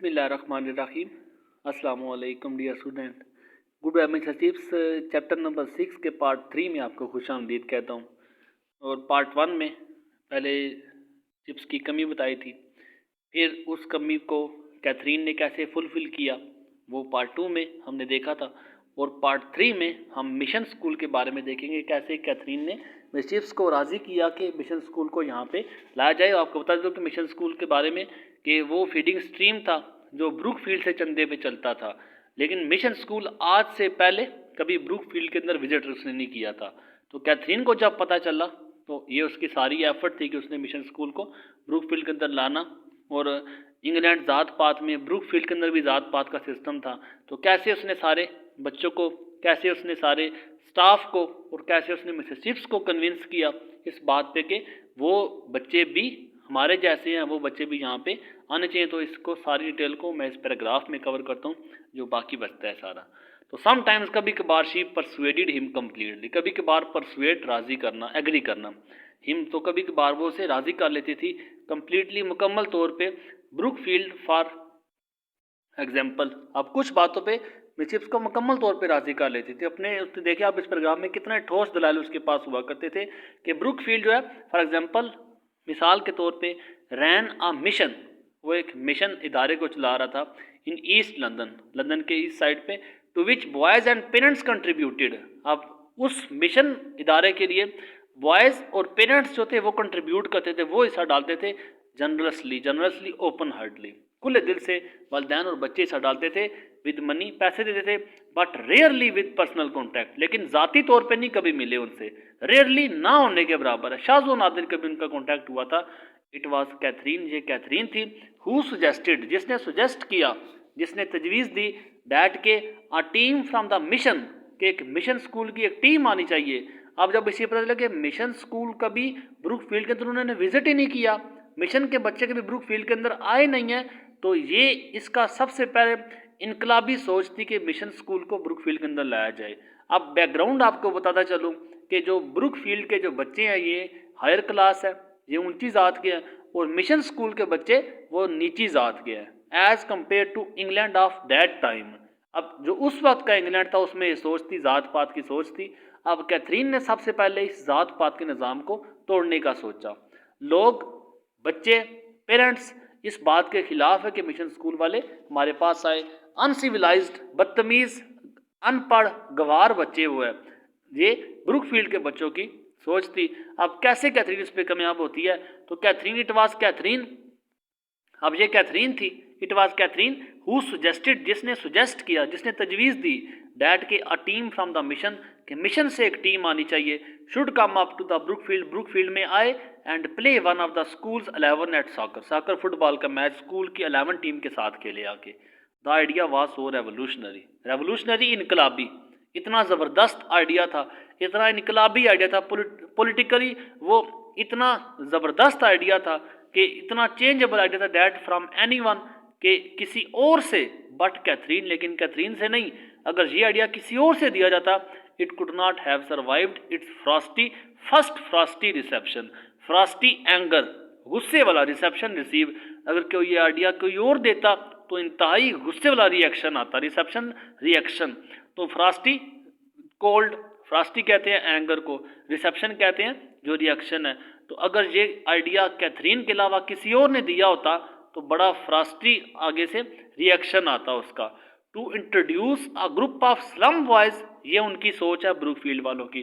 बिस्मिल्लाहिर्रहमानिर्रहीम। अस्सलाम वालेकुम dear student. Good administratives chapter number 6 के पार्ट 3 में आपको खुशामदीद कहता हूँ। और पार्ट 1 में पहले चिप्स की कमी बताई थी, फिर उस कमी को कैथरीन ने कैसे फुलफ़िल किया वो पार्ट 2 में हमने देखा था। और पार्ट 3 में हम मिशन स्कूल के बारे में देखेंगे, कैसे कैथरीन ने चिप्स को राज़ी किया कि मिशन स्कूल को यहाँ पे लाया जाए। आपको बता दो कि मिशन स्कूल के बारे में कि वो फीडिंग स्ट्रीम था जो ब्रुकफील्ड से चंदे पे चलता था, लेकिन मिशन स्कूल आज से पहले कभी ब्रुकफील्ड के अंदर विजिट उसने नहीं किया था। तो कैथरीन को जब पता चला तो ये उसकी सारी एफर्ट थी कि उसने मिशन स्कूल को ब्रुकफील्ड के अंदर लाना। और इंग्लैंड ज़ात पात में ब्रुकफील्ड के अंदर भी ज़ात पात का सिस्टम था, तो कैसे उसने सारे बच्चों को, कैसे उसने सारे स्टाफ को और कैसे उसने मिसेस चिप्स को कन्विंस किया इस बात पे कि वो बच्चे भी हमारे जैसे हैं, वो बच्चे भी यहाँ पे आने चाहिए। तो इसको सारी डिटेल को मैं इस पैराग्राफ में कवर करता हूँ, जो बाकी बचता है सारा। तो समटाइम्स कभी कभार शी परसुएडेड हिम कम्प्लीटली, कभी कभार परसुएड राज़ी करना, एग्री करना, हिम तो कभी कभार वो उसे राज़ी कर लेती थी कम्प्लीटली मुकम्मल तौर पे। ब्रुकफील्ड फॉर एग्जाम्पल, अब कुछ बातों पे चिप्स को मुकम्मल तौर पे राज़ी कर लेती थी अपने। उसने देखिए आप इस प्रोग्राम में कितने ठोस दलाल उसके पास हुआ करते थे कि ब्रुकफील्ड जो है फॉर एग्जाम्पल, मिसाल के तौर पे रैन अ मिशन, वो एक मिशन इदारे को चला रहा था इन ईस्ट लंदन, लंदन के ईस्ट साइड पे, to which boys and parents contributed. अब उस मिशन इदारे के लिए बॉयज़ और पेरेंट्स जो थे वो कंट्रीब्यूट करते थे, वो हिस्सा डालते थे जनरसली ओपन हार्टली, खुले दिल से वालिदैन और बच्चे हिस्सा डालते थे, विद मनी, पैसे देते थे, but rarely with personal contact, लेकिन ज़ाती तौर पे नहीं कभी मिले उनसे, रेयरली ना होने के बराबर है, शाज़ो नादिर कभी उनका कॉन्टैक्ट हुआ था। इट वॉज कैथरीन, ये कैथरीन थी, हु सजेस्टेड, जिसने सुजेस्ट किया, जिसने तजवीज़ दी, डैट के a team from the mission, के एक मिशन स्कूल की एक टीम आनी चाहिए। अब जब इसे पता चला कि मिशन स्कूल कभी ब्रुकफील्ड के अंदर उन्होंने विजिट ही नहीं किया, मिशन के बच्चे कभी ब्रुकफील्ड के अंदर आए नहीं हैं, तो ये इसका सबसे पहले इनकलाबी सोच थी कि मिशन स्कूल को ब्रुकफील्ड के अंदर लाया जाए। अब बैकग्राउंड आपको बताता चलूँ कि जो ब्रुकफील्ड के जो बच्चे हैं ये हायर क्लास है, ये ऊंची ज़ात के हैं, और मिशन स्कूल के बच्चे वो नीची ज़ात के हैं as compare to England of that time. अब जो उस वक्त का इंग्लैंड था उसमें ये सोच थी, ज़ात पात की सोच थी। अब कैथरीन ने सबसे पहले इस ज़ात पात के निज़ाम को तोड़ने का सोचा। लोग, बच्चे, पेरेंट्स इस बात के खिलाफ है कि मिशन स्कूल वाले हमारे पास आए, अनसिविलाइज्ड, बदतमीज़, अनपढ़, गवार बच्चे वो है, ये ब्रुकफील्ड के बच्चों की सोच थी। अब कैसे कैथरीन इस पर कामयाब होती है, तो कैथरीन, इट वाज कैथरीन, अब ये कैथरीन थी, it was Catherine who suggested, जिसने सुजेस्ट किया, जिसने तजवीज़ दी, डैट के a team from the mission, के मिशन से एक टीम आनी चाहिए, should come up to the Brookfield, Brookfield में आए and play one of the schools 11 at soccer, soccer football का मैच स्कूल की 11 टीम के साथ खेले आके। The idea was so revolutionary, revolutionary इनकलाबी, इतना ज़बरदस्त आइडिया था, इतना इनकलाबी आइडिया था, पॉलिटिकली वो इतना ज़बरदस्त आइडिया था कि इतना चेंजेबल आइडिया था, डैट फ्रॉम एनीवन, के किसी और से, बट कैथरीन, लेकिन कैथरीन से नहीं। अगर ये आइडिया किसी और से दिया जाता, it could not have survived it's Frosty reception, Frosty anger, गुस्से वाला रिसेप्शन रिसीव, अगर कोई ये आइडिया कोई और देता तो इंतहाई गुस्से वाला रिएक्शन आता, रिसेप्शन रिएक्शन। तो फ्रॉस्टी कोल्ड, फ्रॉस्टी कहते हैं एंगर को, रिसेप्शन कहते हैं जो रिएक्शन है। तो अगर ये आइडिया कैथरीन के अलावा किसी और ने दिया होता तो बड़ा फ्रॉस्टी आगे से रिएक्शन आता उसका। To introduce a group of slum boys, ये उनकी सोच है ब्रुकफील्ड वालों की,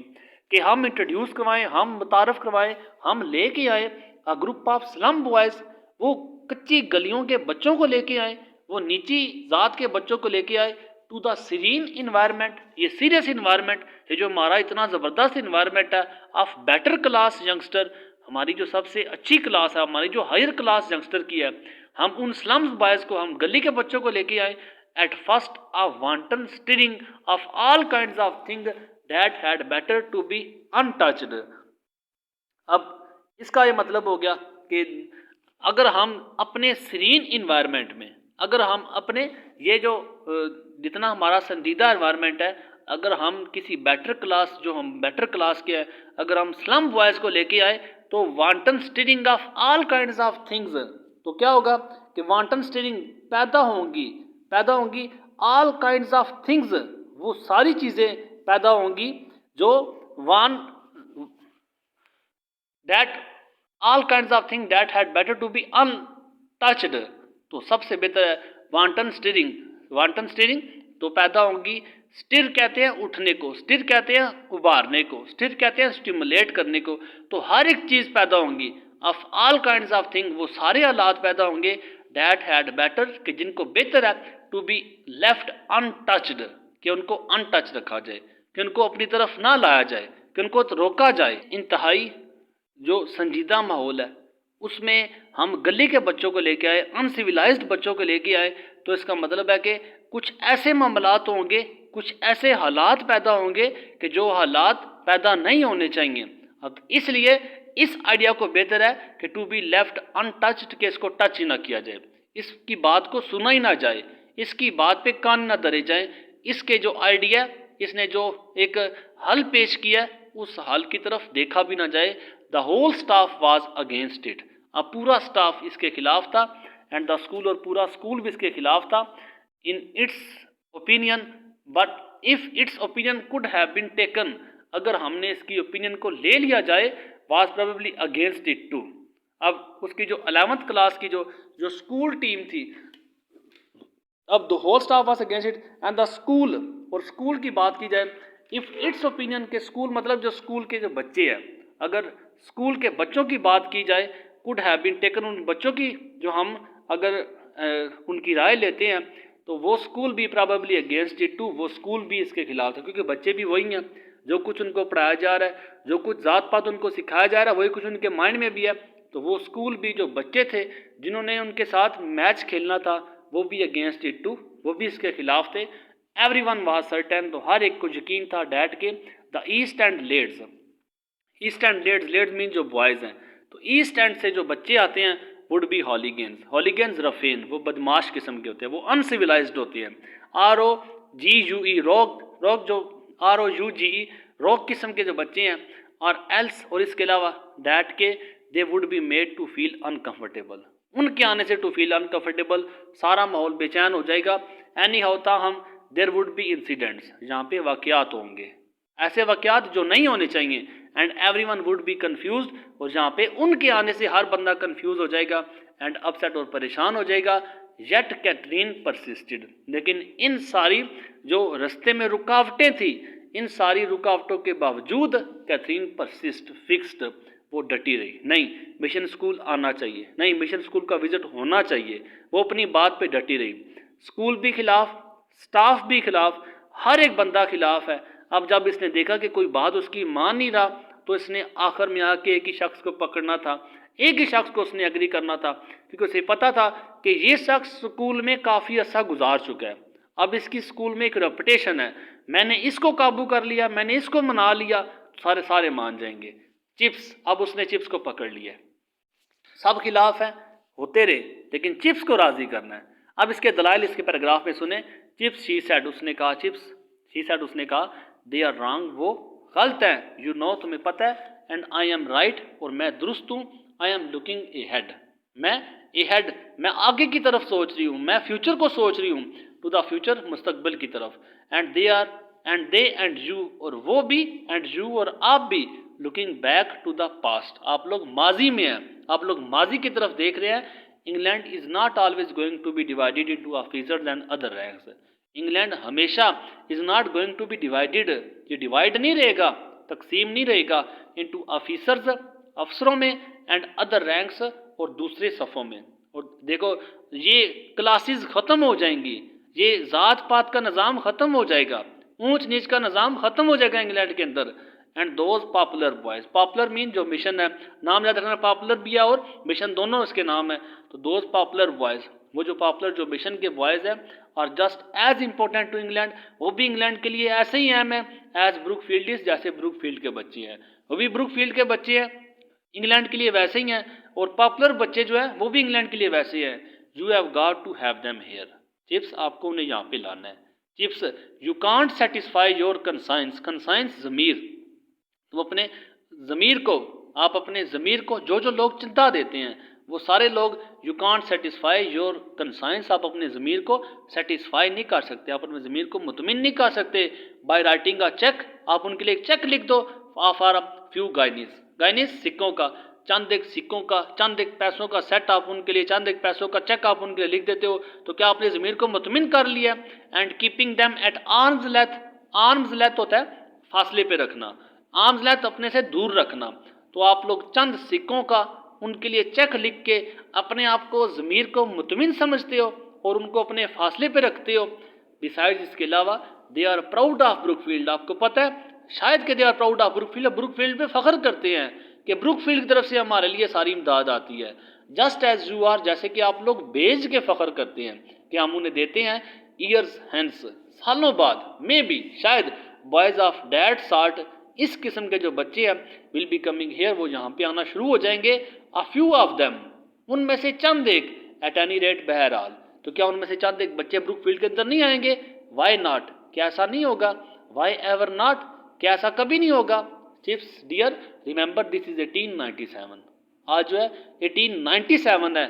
कि हम इंट्रोड्यूस करवाएं, हम मुतारफ़ करवाएं, हम लेके आए अ ग्रुप ऑफ स्लम बॉयज़, वो कच्ची गलियों के बच्चों को लेके आए, वो नीची ज़ात के बच्चों को लेके आए, टू द सीरीन इन्वायरमेंट, ये सीरियस इन्वायरमेंट, ये जो हमारा इतना ज़बरदस्त इन्वायरमेंट है, ऑफ बेटर क्लास यंगस्टर, हमारी जो सबसे अच्छी क्लास है, हमारी जो हायर क्लास यंगस्टर की है, हम उन स्लम्स बॉयज़ को, हम गली के बच्चों को लेके आए। At first a wanton stirring of all kinds of thing that had better to be untouched. अब इसका ये मतलब हो गया कि अगर हम अपने सीरीन इन्वायरमेंट में, अगर हम अपने ये जो जितना हमारा संजीदा इन्वायरमेंट है, अगर हम किसी बेटर क्लास, जो हम बेटर क्लास के हैं, अगर हम स्लम बॉयज़ को लेके आए तो wanton stirring of all kinds of things, तो क्या होगा कि वांटन स्टीयरिंग पैदा होंगी ऑल काइंड्स ऑफ थिंग्स, वो सारी चीज़ें पैदा होंगी जो one that all kinds of thing that had better to be untouched. तो सबसे बेहतर है वांटन स्टीयरिंग तो पैदा होंगी। स्टिर कहते हैं उठने को, स्टिर कहते हैं उबारने को, स्टिर कहते हैं स्टिमुलेट करने को। तो हर एक चीज़ पैदा होंगी। Of all kinds of thing, वो सारे हालात पैदा होंगे दैट हैड बेटर, कि जिनको बेहतर है टू बी लेफ्ट अनटच्ड, कि उनको अनटच रखा जाए, कि उनको अपनी तरफ ना लाया जाए, कि उनको रोका जाए। इंतहाई जो संजीदा माहौल है उसमें हम गली के बच्चों को लेके आए, अनसिविलाइज्ड बच्चों को लेके आए, तो इसका मतलब है कि कुछ ऐसे मामलात होंगे, कुछ ऐसे हालात पैदा होंगे कि जो हालात पैदा नहीं होने चाहिए। अब इसलिए इस आइडिया को बेहतर है कि टू बी लेफ्ट अनटच्ड, के इसको टच ही ना किया जाए, इसकी बात को सुना ही ना जाए, इसकी बात पे कान ना धरे जाए। इसके जो आइडिया, इसने जो एक हल पेश किया उस हल की तरफ देखा भी ना जाए। The whole staff was against it, अब पूरा स्टाफ इसके खिलाफ था, एंड द स्कूल, और पूरा स्कूल भी इसके खिलाफ था। In its opinion, but if its opinion could have been taken, अगर हमने इसकी ओपिनियन को ले लिया जाए, was probably against it too. अब उसकी जो 11th क्लास की जो स्कूल टीम थी, अब the whole staff was against it and the school, और स्कूल की बात की जाए, इफ इट्स ओपिनियन के स्कूल मतलब जो स्कूल के जो बच्चे हैं, अगर स्कूल के बच्चों की बात की जाए, कुड हैव बीन टेकन, उन बच्चों की जो हम अगर उनकी राय लेते हैं, तो वो स्कूल भी प्रोबेबली अगेंस्ट इट टू, वो स्कूल भी इसके खिलाफ था, क्योंकि बच्चे भी वही हैं, जो कुछ उनको पढ़ाया जा रहा है, जो कुछ जात पात उनको सिखाया जा रहा है, वही कुछ उनके माइंड में भी है। तो वो स्कूल भी, जो बच्चे थे जिन्होंने उनके साथ मैच खेलना था, वो भी अगेंस्ट इट टू, वो भी इसके खिलाफ थे। एवरीवन वाज सर्टेन, तो हर एक को यकीन था डैट के the east and leads, east and leads mean जो बॉयज़ हैं, तो ईस्ट एंड से जो बच्चे आते हैं वुड बी हॉलीगेंस रफेन, वो बदमाश किस्म के होते हैं, वो अनसिविलाइज्ड होते हैं। ROGUE रॉक जो ROUGE रॉक किस्म के जो बच्चे हैं, और एल्स, और इसके अलावा डैट के they would be made to feel uncomfortable, उनके आने से टू फील अनकम्फर्टेबल, सारा माहौल बेचैन हो जाएगा। एनी होता हम देर वुड बी इंसिडेंट्स, यहाँ पे वाक़यात होंगे, ऐसे वाक़यात जो नहीं होने चाहिए। And everyone would be confused, और जहाँ पे उनके आने से हर बंदा कन्फ्यूज हो जाएगा एंड अपसेट, और परेशान हो जाएगा। येट कैथरीन परसिस्टेड, लेकिन इन सारी जो रास्ते में रुकावटें थी, इन सारी रुकावटों के बावजूद कैथरीन परसिस्ट फिक्स्ड, वो डटी रही, नहीं मिशन स्कूल आना चाहिए, नहीं मिशन स्कूल का विजिट होना चाहिए, वो अपनी बात पे डटी रही। स्कूल भी खिलाफ, स्टाफ भी खिलाफ, हर एक बंदा खिलाफ है। अब जब इसने देखा कि कोई बात उसकी मान नहीं रहा, तो इसने आखिर में आके एक ही शख्स को पकड़ना था, एक ही शख्स को उसने एग्री करना था, क्योंकि उसे पता था कि ये शख्स स्कूल में काफ़ी अर्सा गुजार चुका है, अब इसकी स्कूल में एक रेपुटेशन है, मैंने इसको काबू कर लिया, मैंने इसको मना लिया, तो सारे मान जाएंगे। चिप्स, अब उसने चिप्स को पकड़ लिया, सब खिलाफ हैं, होते रहे, लेकिन चिप्स को राज़ी करना है। अब इसके दलाइल इसके पैराग्राफ में सुने। चिप्स शी सेड, उसने कहा, चिप्स शी सेड, उसने कहा, दे आर रॉन्ग, वो गलत है, यू नो, तुम्हें पता है, एंड आई एम राइट, और मैं दुरुस्त हूँ, आई एम लुकिंग एहेड, मैं आगे की तरफ सोच रही हूँ, मैं फ्यूचर को सोच रही हूँ, टू द फ्यूचर, मुस्तकबिल की तरफ। एंड दे एंड यू, और वो भी, एंड यू, और आप भी, looking back to the past, आप लोग माजी में हैं, आप लोग माजी की तरफ देख रहे हैं। England is not always going to be divided into officers and other ranks, England हमेशा is not going to be divided, ये डिवाइड नहीं रहेगा, तकसीम नहीं रहेगा, इनटू ऑफिसर्स, अफसरों में, एंड अदर रैंक्स, और दूसरे सफ़ों में। और देखो ये क्लासेस ख़त्म हो जाएंगी, ये ज़ात पात का निज़ाम ख़त्म हो जाएगा, ऊंच नीच का निज़ाम ख़त्म हो जाएगा इंग्लैंड के अंदर। And those popular boys, popular mean जो मिशन है, नाम याद रखना, पॉपुलर भी है और मिशन दोनों इसके नाम है। तो दोज पॉपुलर बॉयज़, वो जो पॉपुलर जो मिशन के बॉयज़ हैं, और just as important to England, वो भी इंग्लैंड के लिए ऐसे ही अहम है एज ब्रुकफील्ड, जैसे ब्रुकफील्ड के बच्चे हैं, वो भी ब्रुकफील्ड के बच्चे हैं, इंग्लैंड के लिए वैसे ही हैं, और पॉपुलर बच्चे जो है वो भी इंग्लैंड के लिए वैसे ही हैं। You have got to have them here, chips, आपको उन्हें यहाँ पे लाना है। Chips, you can't satisfy your conscience, conscience ज़मीर, तुम अपने ज़मीर को, आप अपने ज़मीर को, जो लोग चिंता देते हैं, वो सारे लोग you can't satisfy your conscience, आप अपने ज़मीर को सेटिस्फाई नहीं कर सकते, आप अपने ज़मीर को मुतमिन नहीं कर सकते बाय राइटिंग अ चेक, आप उनके लिए एक चेक लिख दो फॉर अ फ्यू गाइनीस, गाइनीस सिक्कों का, चंद एक सिक्कों का, चंद एक पैसों का सेट आप उनके लिए, चंद एक पैसों का चेक आप उनके लिए लिख देते हो, तो क्या आपने ज़मीर को मुतमिन कर लिया। And keeping them at arms length, arms length होता है फासले पे रखना, आर्म्स लेंथ अपने से दूर रखना, तो आप लोग चंद सिक्कों का उनके लिए चेक लिख के अपने आप को ज़मीर को मुतमिन समझते हो और उनको अपने फासले पे रखते हो। बिसाइड्स इसके अलावा they are proud of Brookfield, आपको पता है शायद कि they are proud of Brookfield, Brookfield पे फ़ख्र करते हैं कि ब्रुकफील्ड की तरफ से हमारे लिए सारी इमदाद आती है। जस्ट एज यू आर, जैसे कि आप लोग बेच के फ़ख्र करते हैं कि हम उन्हें देते हैं ईयर्स हैंस, सालों बाद, मे बी शायद, बॉयज़ ऑफ डैट सार्ट, इस किस्म के जो बच्चे हैं, विल बी कमिंग हेयर, वो यहाँ पे आना शुरू हो जाएंगे। अ फ्यू ऑफ देम, उनमें से चंद एक, एट एनी रेट, बहरहाल, तो क्या उनमें से चंद एक बच्चे ब्रुकफील्ड के अंदर नहीं आएंगे। वाई नॉट, क्या ऐसा नहीं होगा। वाई एवर नॉट, क्या ऐसा कभी नहीं होगा। Chips dear remember this is 1897, आज जो है 1897 है,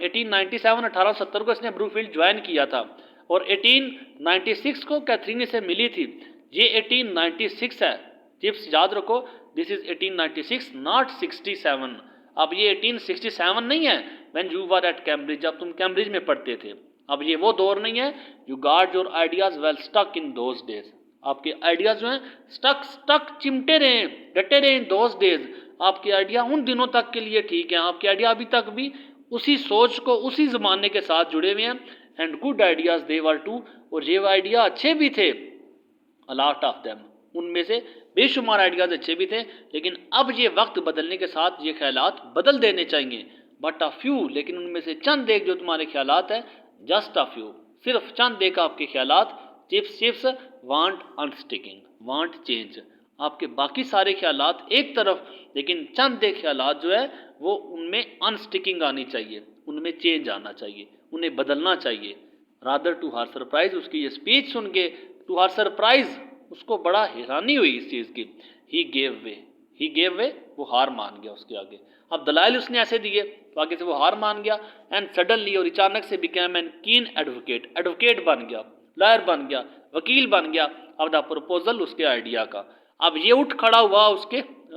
1870 को इसने ब्रुकफील्ड ज्वाइन किया था और 1896 को कैथरीन से मिली थी। ये 1896 है, चिप्स याद रखो, दिस इज 1896 नॉट 67। अब ये 1867 नहीं है when you were at Cambridge, जब तुम कैम्ब्रिज में पढ़ते थे। अब ये वो दौर नहीं है। You guard your ideas well stuck in those days, आपके आइडियाज जो हैं स्टक चिमटे रहे, डटे रहे इन दोज डेज, आपके आइडिया उन दिनों तक के लिए ठीक है, आपके आइडिया अभी तक भी उसी सोच को, उसी ज़माने के साथ जुड़े हुए हैं। And good ideas they were too, और ये आइडिया अच्छे भी थे, अ लॉट ऑफ देम, उनमें से बेशुमार आइडियाज़ अच्छे भी थे, लेकिन अब ये वक्त बदलने के साथ ये ख्यालात बदल देने चाहिए। बट अ फ्यू, लेकिन उनमें से चंद एक जो तुम्हारे ख्यालात है, जस्ट अ फ्यू, सिर्फ चंद एक आपके ख्यालात, चिप्स वांट अनस्टिकिंग, वांट चेंज, आपके बाकी सारे ख्यालात एक तरफ, लेकिन चंद एक ख्यालात जो है वो उनमें अनस्टिकिंग आनी चाहिए, उनमें चेंज आना चाहिए, उन्हें बदलना चाहिए। रादर टू हर सरप्राइज, उसकी ये स्पीच सुन के टू हर सरप्राइज, उसको बड़ा हैरानी हुई इस चीज़ की। ही गेव वे, वो हार मान गया उसके आगे। अब दलाइल उसने ऐसे दिए तो आगे से वो हार मान गया। एंड सडनली, और अचानक से, बिकेम एन कीन एडवोकेट, एडवोकेट बन गया, लॉयर बन गया, वकील बन गया अब द प्रपोजल, उसके आइडिया का। अब ये उठ खड़ा हुआ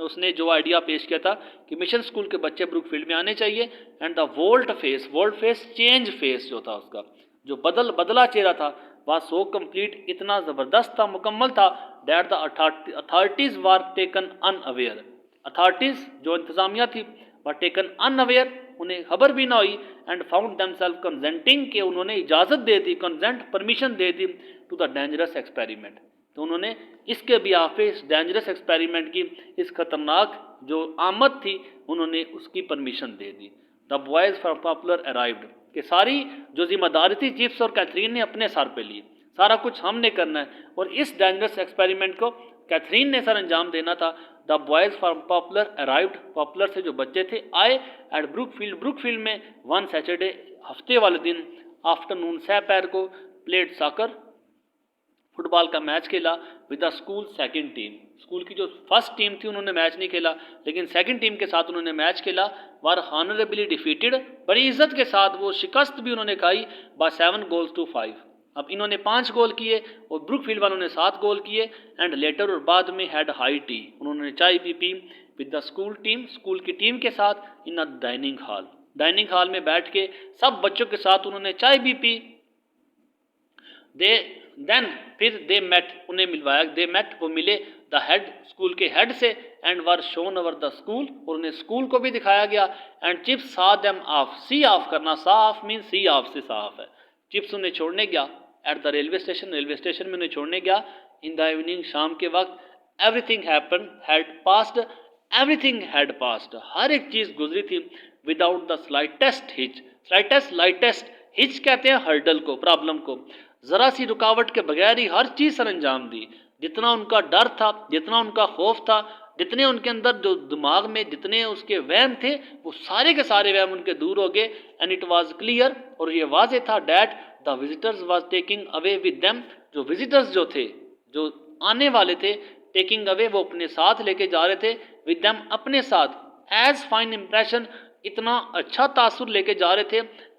उसने जो आइडिया पेश किया था कि मिशन स्कूल के बच्चे ब्रुकफील्ड में आने चाहिए। And the volt face change face जो था उसका, जो बदला चेहरा था, वह सो कंप्लीट, इतना ज़बरदस्त था, मुकम्मल था, that the authorities were taken unaware, authorities जो इंतज़ामिया थी वर टेकन अनअवेयर, उन्हें खबर भी ना हुई। एंड फाउंड देमसेल्फ कंसेंटिंग, के उन्होंने इजाज़त दे दी, कंसेंट परमिशन दे दी टू द डेंजरस एक्सपेरिमेंट, तो उन्होंने इसके बिहाफ पे, इस डेंजरस एक्सपेरिमेंट की, इस खतरनाक जो आमद थी, उन्होंने उसकी परमिशन दे दी। The boys from popular arrived, कि सारी जो जिम्मेदारी थी चिप्स और कैथरीन ने अपने सर पे ली, सारा कुछ हमने करना है, और इस डेंजरस एक्सपेरिमेंट को कैथरीन ने सर अंजाम देना था। The boys from popular arrived, popular से जो बच्चे थे आए एट ब्रुकफील्ड में वन सैटरडे, हफ्ते वाले दिन, आफ्टरनून, सपहर को, प्लेड सॉकर, फुटबॉल का मैच खेला with the school second team, school की जो फर्स्ट टीम थी उन्होंने मैच नहीं खेला, लेकिन सेकंड टीम के साथ उन्होंने मैच खेला। वर हॉनरेबली डिफीटेड, बड़ी इज्जत के साथ वो शिकस्त भी उन्होंने खाई, बाय 7 गोल्स टू 5। अब इन्होंने 5 गोल किए और ब्रुकफील्ड वालों ने 7 गोल किए। एंड लेटर, और बाद में, हैड हाई टी, उन्होंने चाय P with the school team, school की टीम के साथ, इन अ डाइनिंग हॉल में बैठ के सब बच्चों के साथ उन्होंने चाय भी पी। देन फिर दे मेट, उन्हें मिलवाया, दे मेट, वो मिले, द हेड, स्कूल के हेड से, and were shown over the school, और उन्हें स्कूल को भी दिखाया गया। एंड चिप्स सा देम ऑफ, सी ऑफ करना, सा ऑफ मीन सी ऑफ से साफ है। चिप्स उन्हें छोड़ने गया एट द रेलवे स्टेशन में उन्हें छोड़ने गया। इन द इवनिंग, शाम के वक्त, एवरीथिंग हैड पास्ड, हर एक चीज़ गुजरी थी, विदाउट द स्लाइटेस्ट हिच कहते हैं हर्डल को, प्रॉब्लम को, ज़रा सी रुकावट के बगैर ही हर चीज़ सर अंजाम दी। जितना उनका डर था, जितना उनका खौफ था, जितने उनके अंदर जो दिमाग में जितने उसके वहम थे, वो सारे के सारे वहम उनके दूर हो गए। एंड इट वाज क्लियर, और ये वाज़े था, that the visitors was taking away with them, जो विजिटर्स जो थे, जो आने वाले थे, टेकिंग अवे, वो अपने साथ लेके जा रहे थे, विद देम, अपने साथ, एज फाइन इम्प्रेशन, इतना अच्छा तासुर लेके जा रहे थे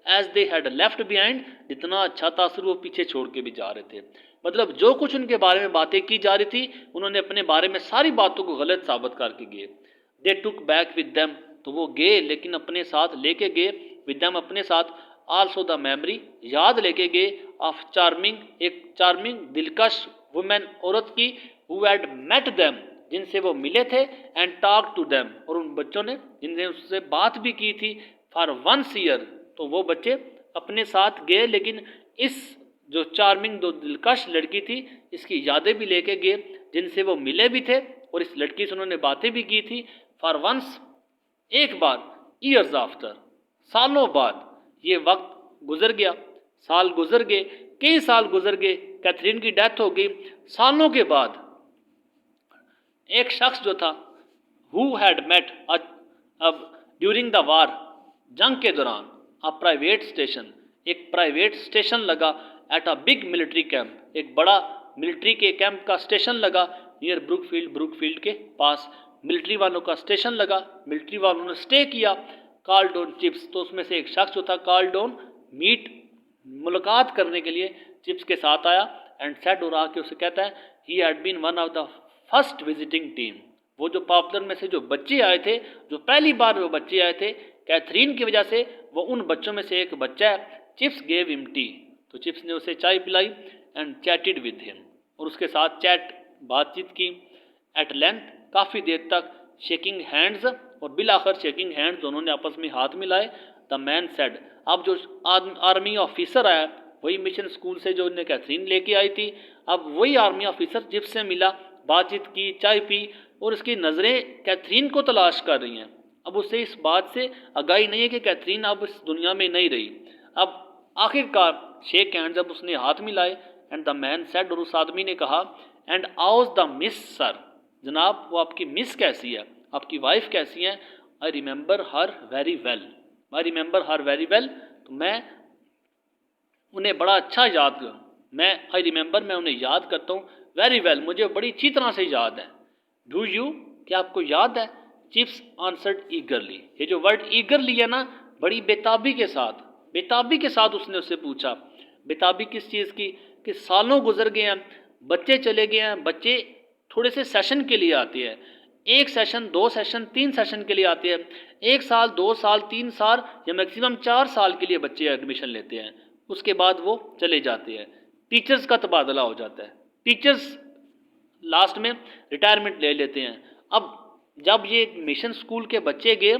as they had left behind, जितना अच्छा तासुर वो पीछे छोड़ के भी जा रहे थे। मतलब जो कुछ उनके बारे में बातें की जा रही थी उन्होंने अपने बारे में सारी बातों को गलत साबित करके गए। दे टुक बैक विद देम, तो वो गए लेकिन अपने साथ लेके गए, विद देम अपने साथ, आल्सो द मेमोरी, याद लेके गए, ऑफ चार्मिंग, एक चार्मिंग दिलकश वुमेन, औरत की, हु हैड मेट देम, जिनसे वो मिले थे, एंड टॉक टू देम, और उन बच्चों ने जिनसे उससे बात भी की थी, फॉर 1 ईयर। तो वो बच्चे अपने साथ गए लेकिन इस जो चार्मिंग दो दिलकश लड़की थी इसकी यादें भी लेके गए, जिनसे वो मिले भी थे और इस लड़की से उन्होंने बातें भी की थी, फॉर वंस, एक बार, ईयर्स आफ्टर, सालों बाद, ये वक्त गुजर गया, साल गुजर गए, कई साल गुजर गए, कैथरीन की डेथ हो गई, सालों के बाद एक शख्स जो था, हु हैड मेट अब ड्यूरिंग द वार, जंग के दौरान, अ प्राइवेट स्टेशन, एक प्राइवेट स्टेशन लगा, at a big military camp, एक बड़ा मिलिट्री के कैंप का स्टेशन लगा, नियर ब्रुकफील्ड, ब्रुकफील्ड के पास मिलिट्री वालों का स्टेशन लगा, मिलिट्री वालों ने स्टे किया, कॉल्ड ऑन चिप्स, तो उसमें से एक शख्स जो था कॉल्ड ऑन मीट, मुलाकात करने के लिए चिप्स के साथ आया, एंड सेड, और आके उसे कहता है, he had been one of the first visiting team, वो जो पॉपुलर में से जो बच्चे आए थे, जो पहली बार वो बच्चे आए थे कैथरीन की वजह से, वो उन बच्चों में से एक बच्चा है। चिप्स गेव हिम टी, तो चिप्स ने उसे चाय पिलाई, एंड चैटेड विद हिम, और उसके साथ चैट, बातचीत की, एट लेंथ, काफ़ी देर तक, शेकिंग हैंड्स, और बिलाखिर शेकिंग हैंड्स, दोनों ने आपस में हाथ मिलाए। द मैन सेड, अब जो आर्मी ऑफिसर आया, वही मिशन स्कूल से जो उन्हें कैथरीन लेके आई थी, अब वही आर्मी ऑफिसर चिप्स से मिला, बातचीत की, चाय पी, और उसकी नज़रें कैथरीन को तलाश कर रही हैं। अब उसे इस बात से आगाही नहीं है कि कैथरीन अब इस दुनिया में नहीं रही। अब आखिरकार शेक हैंड, जब उसने हाथ मिलाए, एंड द मैन सेड, और उस आदमी ने कहा, एंड आउज द मिस सर, जनाब वो आपकी मिस कैसी है, आपकी वाइफ कैसी है, I remember her very well, I remember her very well, तो मैं उन्हें बड़ा अच्छा याद, मैं आई रिमेंबर, मैं उन्हें याद करता हूँ, वेरी वेल, मुझे बड़ी अच्छी तरह से याद है। डू यू, क्या आपको याद है? चिप्स आंसर्ड ईगरली, ये जो वर्ड ईगरली है ना, बड़ी बेताबी के साथ, बेताबी के साथ उसने उससे पूछा। बेताबी किस चीज़ की? कि सालों गुजर गए हैं, बच्चे चले गए हैं, बच्चे थोड़े से सेशन के लिए आते हैं, 1 सेशन, 2 सेशन, 3 सेशन के लिए आते हैं, 1 साल, 2 साल, 3 साल या मैक्सिमम 4 साल के लिए बच्चे एडमिशन लेते हैं, उसके बाद वो चले जाते हैं, टीचर्स का तबादला हो जाता है, टीचर्स लास्ट में रिटायरमेंट ले लेते हैं। अब जब ये मिशन स्कूल के बच्चे गए,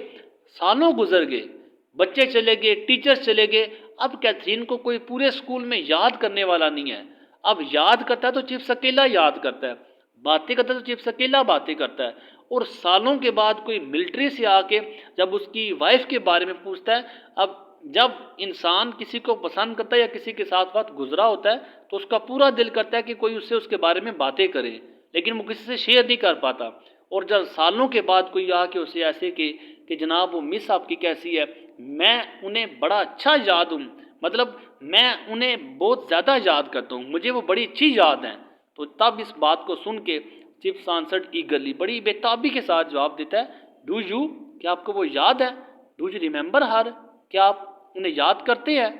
सालों गुजर गए, बच्चे चले गए, टीचर्स चले गए, अब कैथरीन को कोई पूरे स्कूल में याद करने वाला नहीं है। अब याद करता है तो चिप्स अकेला याद करता है, बातें करता है तो चिप्स अकेला बातें करता है, और सालों के बाद कोई मिलिट्री से आके जब उसकी वाइफ के बारे में पूछता है, अब जब इंसान किसी को पसंद करता है या किसी के साथ वक्त गुजरा होता है तो उसका पूरा दिल करता है कि कोई उससे उसके बारे में बातें करे, लेकिन वो किसी से शेयर नहीं कर पाता। और जब सालों के बाद कोई आके उसे ऐसे कि जनाब वो मिस आपकी कैसी है, मैं उन्हें बड़ा अच्छा याद हूँ, मतलब मैं उन्हें बहुत ज़्यादा याद करता हूँ, मुझे वो बड़ी अच्छी याद है, तो तब इस बात को सुन के चिप्स आंसर्ड ईगरली, बड़ी बेताबी के साथ जवाब देता है, डू यू, क्या आपको वो याद है? डू यू रिमेंबर हर, क्या आप उन्हें याद करते हैं?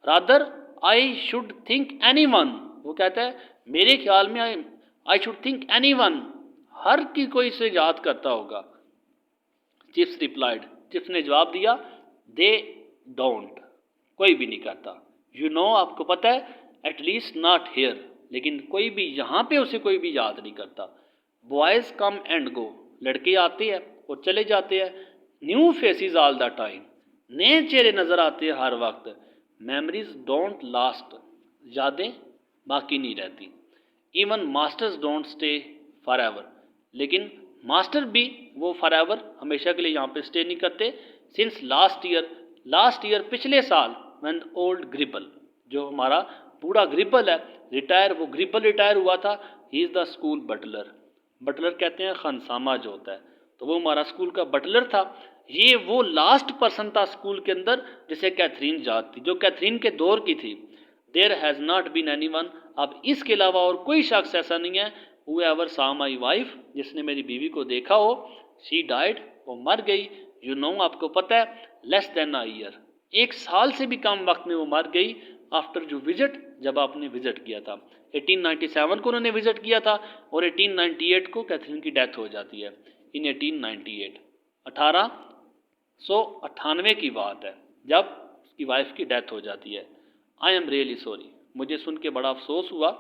Rather I should think anyone, वो कहता है मेरे ख्याल में आई शुड थिंक एनीवन, हर की कोई इसे याद करता होगा। चिप्स रिप्लाइड, चिप्स ने जवाब दिया, दे डोंट, कोई भी नहीं करता, यू नो, आपको पता है, एटलीस्ट नॉट हेयर, लेकिन कोई भी यहाँ पे उसे कोई भी याद नहीं करता। बॉयज कम एंड गो, लड़के आते हैं और चले जाते हैं, new faces all the time, नए चेहरे नजर आते हैं हर वक्त, मेमोरीज डोंट लास्ट, यादें बाकी नहीं रहती, even masters don't stay for ever, लेकिन मास्टर भी वो फॉर एवर, हमेशा के लिए यहाँ पे स्टे नहीं करते। सिंस लास्ट ईयर पिछले साल, व्हेन ओल्ड ग्रिबल, जो हमारा बूढ़ा ग्रिबल है, रिटायर, वो ग्रिबल रिटायर हुआ था, he is the school butler, butler कहते हैं खानसामा जो होता है, तो वो हमारा स्कूल का बटलर था। ये वो लास्ट पर्सन था स्कूल के अंदर जिसे कैथरीन याद थी, जो कैथरीन के दौर की थी। There has not been anyone, अब इसके अलावा और कोई शख्स ऐसा नहीं है, हूएवर सॉ माई वाइफ, जिसने मेरी बीवी को देखा हो, शी डाइड, वो मर गई, यू नो आपको पता है, लेस देन अ ईयर, 1 साल से भी कम वक्त में वो मर गई आफ्टर जो विजिट, जब आपने विजिट किया था। 1897 को उन्होंने विजिट किया था और 1898 को कैथरीन की डेथ हो जाती है इन 1898। 1898 की बात है जब उसकी वाइफ की डेथ हो जाती है। आई एम रियली सॉरी, मुझे सुन के बड़ा अफसोस हुआ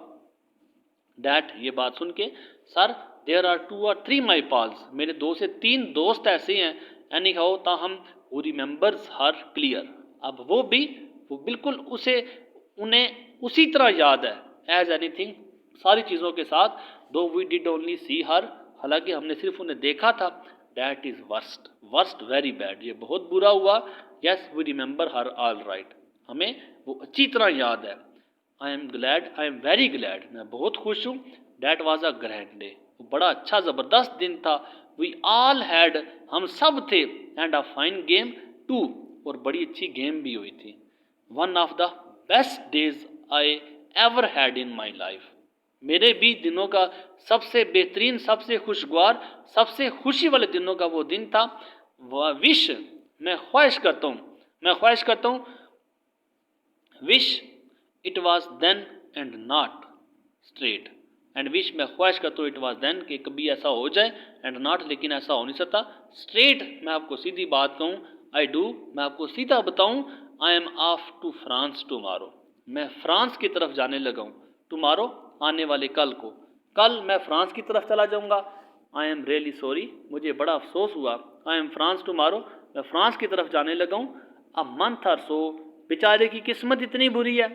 डैट, ये बात सुन के, sir there are 2 or 3 my pals, मेरे 2 से 3 दोस्त ऐसे हैं, एनी हाउ ताहम हु रिमेंबर्स हर क्लियर, अब वो बिल्कुल उसे उन्हें उसी तरह याद है एज एनीथिंग, सारी चीज़ों के साथ, though we did only see her, हालांकि हमने सिर्फ उन्हें देखा था। That is worst, worst very bad, ये बहुत बुरा हुआ। Yes we remember her all right, हमें वो अच्छी तरह याद है। I am glad, I am very glad, मैं बहुत खुश हूँ। That was a grand day, वो बड़ा अच्छा ज़बरदस्त दिन था। वी ऑल हैड, हम सब थे, and a fine game too, और बड़ी अच्छी गेम भी हुई थी। One of the best days I ever had in my life, मेरे भी दिनों का सबसे बेहतरीन, सबसे खुशगवार, सबसे खुशी वाले दिनों का वो दिन था। वह विश, मैं ख्वाहिश करता हूँ, wish it was then and not straight, and wish, मैं ख्वाहिश करता हूँ, इट वॉज देन, कि कभी ऐसा हो जाए, एंड नॉट, लेकिन ऐसा हो नहीं सकता, स्ट्रेट, मैं आपको सीधी बात कहूँ, आई डू, मैं आपको सीधा बताऊँ, I am off to France tomorrow, मैं फ्रांस की तरफ जाने लगा हूँ। टुमारो, आने वाले कल को, कल मैं फ्रांस की तरफ चला जाऊँगा। आई एम रियली सॉरी, मुझे बड़ा अफसोस हुआ। आई एम फ्रांस टुमारो, मैं फ्रांस की तरफ जाने लगा हूँ। अ मंथ और सो, बेचारे की किस्मत इतनी बुरी है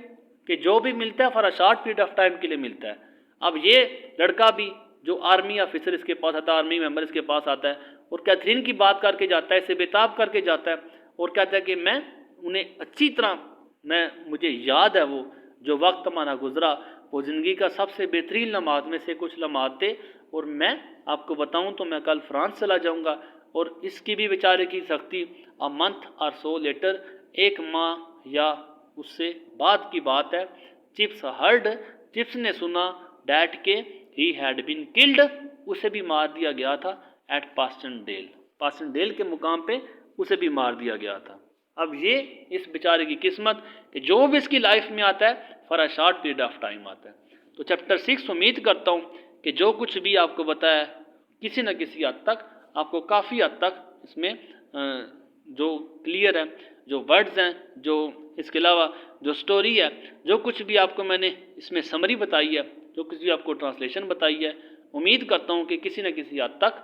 कि जो भी मिलता है for a short period of time के लिए मिलता है। अब ये लड़का भी जो आर्मी ऑफिसर इसके पास आता है, आर्मी मेंबर इसके पास आता है और कैथरीन की बात करके जाता है, इसे बेताब करके जाता है और कहता है कि मैं उन्हें अच्छी तरह, मुझे याद है वो जो वक्त हमारा गुजरा, वो ज़िंदगी का सबसे बेहतरीन लम्हात में से कुछ लम्हात थे, और मैं आपको बताऊं तो मैं कल फ्रांस चला जाऊंगा। और इसकी भी बेचारे की सख्ती, अ मंथ और सो लेटर, 1 माह या उससे बाद की बात है, चिप्स हर्ड, चिप्स ने सुना डैट के ही हैड बीन किल्ड, उसे भी मार दिया गया था एट पास्टनडेल, पास्टनडेल के मुकाम पे उसे भी मार दिया गया था। अब ये इस बेचारे की किस्मत कि जो भी इसकी लाइफ में आता है for a short period of time आता है। तो चैप्टर 6 उम्मीद करता हूँ कि जो कुछ भी आपको बताया किसी न किसी हद तक आपको काफ़ी हद तक इसमें जो क्लियर है, जो वर्ड्स हैं, जो इसके अलावा जो स्टोरी है, जो कुछ भी आपको मैंने इसमें समरी बताई है, जो कुछ भी आपको ट्रांसलेशन बताई है, उम्मीद करता हूँ कि किसी न किसी हद तक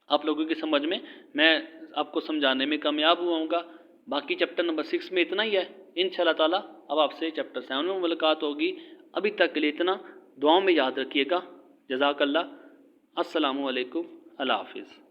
आप लोगों की समझ में मैं आपको समझाने में कामयाब हुआ। बाकी चैप्टर नंबर 6 में इतना ही है। इंशाल्लाह ताला अब आपसे चैप्टर 7 में मुलाकात होगी। अभी तक के लिए इतना, दुआओं में याद रखिएगा। जज़ाकल्लाह, अस्सलामु अलैकुम, अल्लाह हाफिज़।